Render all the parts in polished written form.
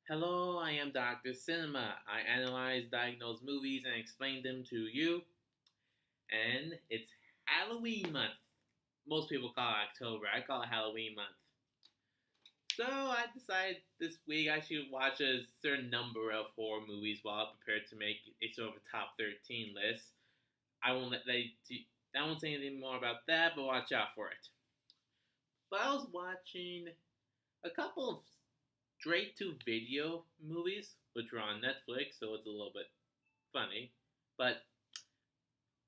Hello, I am Dr. Cinema. I analyze, diagnose movies, and explain them to you. And it's Halloween month. Most people call it October. I call it Halloween month. So I decided this week I should watch a certain number of horror movies while I prepare to make a sort of a top 13 list. I won't let they. I won't say anything more about that, but watch out for it. But I was watching a couple of straight to video movies, which were on Netflix, so it's a little bit funny. But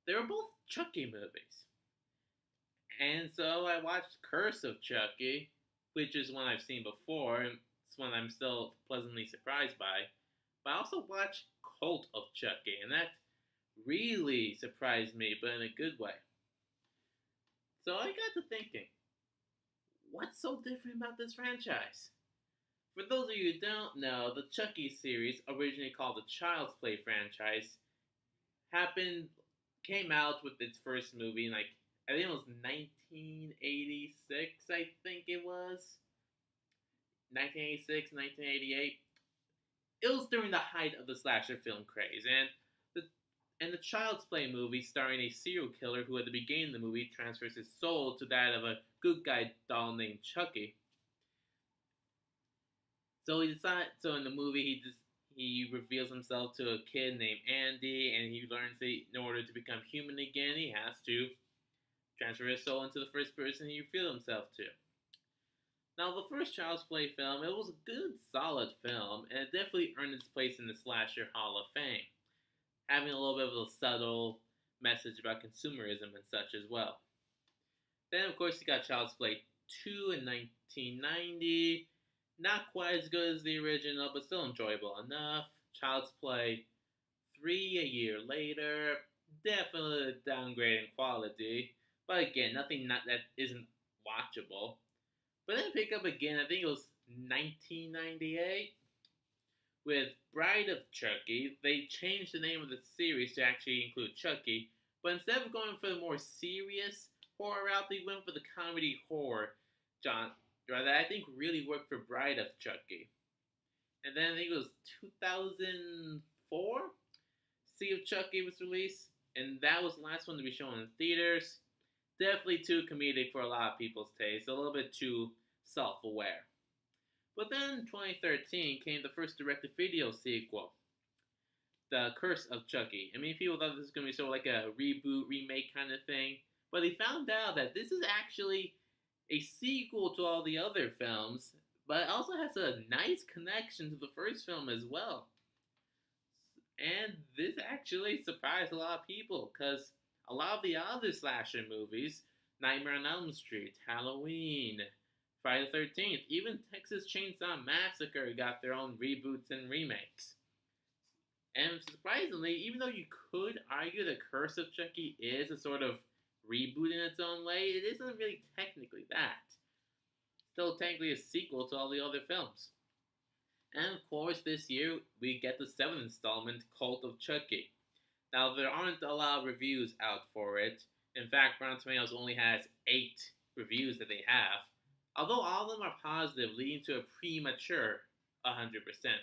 they were both Chucky movies. And so I watched Curse of Chucky, which is one I've seen before, and it's one I'm still pleasantly surprised by. But I also watched Cult of Chucky, and that really surprised me, but in a good way. So I got to thinking, what's so different about this franchise? For those of you who don't know, the Chucky series, originally called the Child's Play franchise, happened came out with its first movie in I think it was 1986. I think it was 1986, 1988. It was during the height of the slasher film craze, and the Child's Play movie, starring a serial killer who, at the beginning of the movie, transfers his soul to that of a good guy doll named Chucky. So he decides. So in the movie, he reveals himself to a kid named Andy, and he learns that in order to become human again, he has to transfer his soul into the first person he revealed himself to. Now, the first Child's Play film, it was a good, solid film, and it definitely earned its place in the Slasher Hall of Fame, having a little bit of a subtle message about consumerism and such as well. Then, of course, you got Child's Play 2 in 1990. Not quite as good as the original, but still enjoyable enough. Child's Play 3 a year later. Definitely a downgrade in quality. But again, nothing that isn't watchable. But then pick up again, I think it was 1998, with Bride of Chucky. They changed the name of the series to actually include Chucky. But instead of going for the more serious horror route, they went for the comedy horror genre that I think really worked for Bride of Chucky. And then I think it was 2004, Sea of Chucky was released, and that was the last one to be shown in theaters. Definitely too comedic for a lot of people's taste, a little bit too self-aware. But then in 2013 came the first direct-to-video sequel, The Curse of Chucky. I mean, people thought this was going to be sort of like a reboot, remake kind of thing, but they found out that this is actually a sequel to all the other films, but it also has a nice connection to the first film as well. And this actually surprised a lot of people, because a lot of the other slasher movies, Nightmare on Elm Street, Halloween, Friday the 13th, even Texas Chainsaw Massacre got their own reboots and remakes. And surprisingly, even though you could argue that Curse of Chucky is a sort of reboot in its own way, it isn't really technically that. Still technically a sequel to all the other films. And of course, this year we get the 7th installment, Cult of Chucky. Now, there aren't a lot of reviews out for it. In fact, Rotten Tomatoes only has 8 reviews that they have, although all of them are positive, leading to a premature 100%.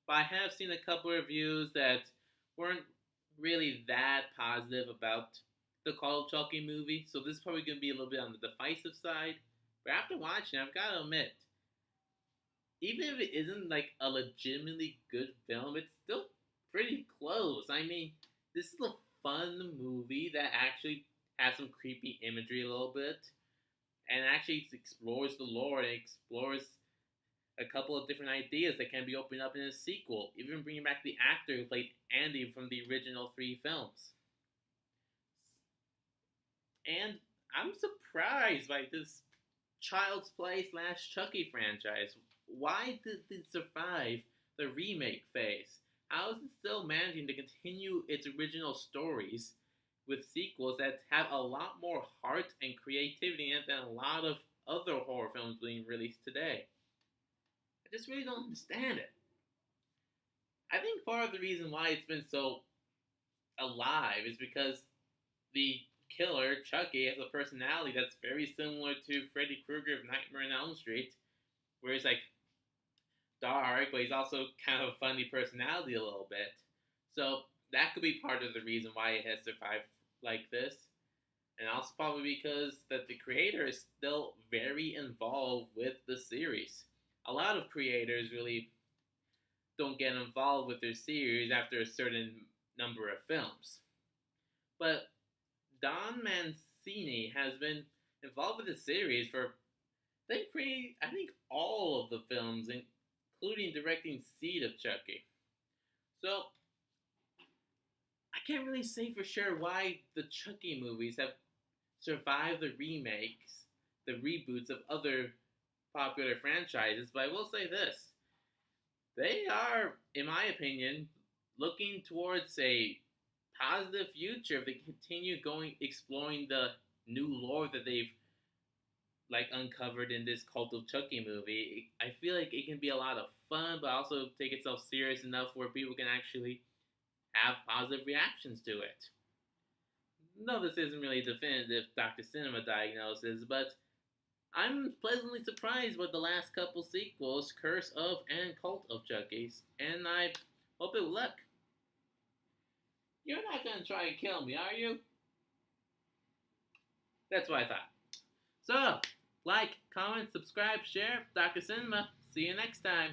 But I have seen a couple of reviews that weren't really that positive about the Call of Chucky movie, so this is probably going to be a little bit on the divisive side. But after watching, I've got to admit, even if it isn't like a legitimately good film, it's still pretty close. I mean, this is a fun movie that actually has some creepy imagery a little bit, and actually explores the lore and explores a couple of different ideas that can be opened up in a sequel, even bringing back the actor who played Andy from the original 3 films. And I'm surprised by this Child's Play / Chucky franchise. Why did it survive the remake phase? How is it still managing to continue its original stories with sequels that have a lot more heart and creativity in it than a lot of other horror films being released today? I just really don't understand it. I think part of the reason why it's been so alive is because the killer, Chucky, has a personality that's very similar to Freddy Krueger of Nightmare on Elm Street, where he's like dark, but he's also kind of a funny personality a little bit. So that could be part of the reason why it has survived like this. And also probably because that the creator is still very involved with the series. A lot of creators really don't get involved with their series after a certain number of films. But Don Mancini has been involved with the series for I think all of the films, including directing Seed of Chucky. So I can't really say for sure why the Chucky movies have survived the remakes, the reboots of other popular franchises, but I will say this. They are, in my opinion, looking towards a positive future if they continue going exploring the new lore that they've uncovered in this Cult of Chucky movie. I feel like it can be a lot of fun, but also take itself serious enough where people can actually have positive reactions to it. No, this isn't really definitive Dr. Cinema diagnosis, but I'm pleasantly surprised with the last couple sequels, Curse of and Cult of Chucky's, and I hope it will luck. You're not gonna try and kill me, are you? That's what I thought. So, like, comment, subscribe, share. Dr. Cinema. See you next time.